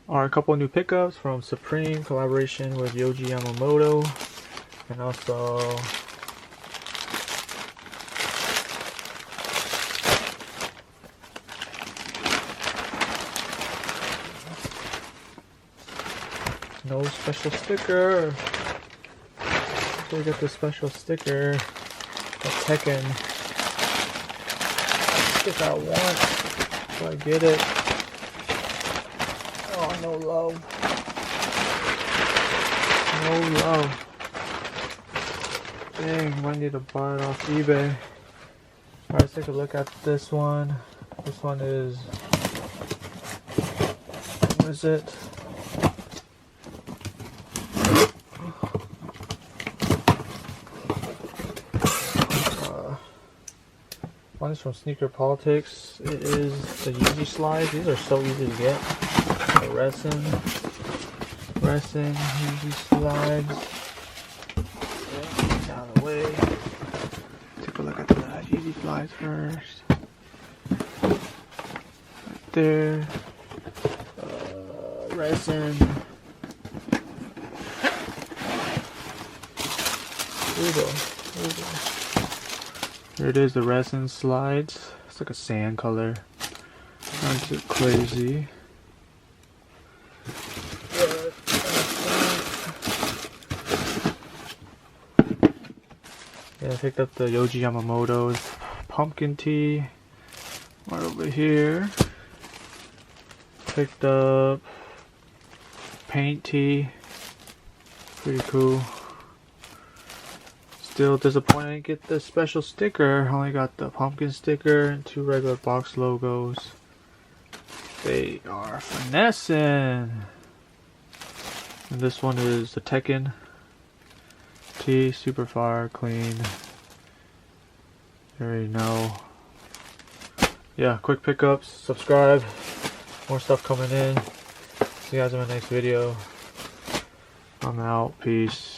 are a couple new pickups from Supreme, collaboration with Yoji Yamamoto, and also no special sticker. So we get the special sticker, the Tekken. Stick out once, so I get it. Oh, no love. No love. Dang, might need to buy it off eBay. Alright, let's take a look at this one. This one is, what is it? One is from Sneaker Politics. It is the Yeezy slides. These are so easy to get. The Resin, Yeezy slides. Out of the way. Take a look at the Yeezy slides first. Right there. Resin. Here we go. Here it is, the Resin slides. It's like a sand color. Not too crazy. Yeah, I picked up the Yoji Yamamoto's pumpkin tee. Right over here. Picked up paint tee. Pretty cool. Still disappointed I didn't get the special sticker. I only got the pumpkin sticker and 2 regular box logos. They are finessing. And this one is the Tekken tee, super fire, clean. You already know. Yeah, quick pickups, subscribe. More stuff coming in. See you guys in my next video. I'm out. Peace.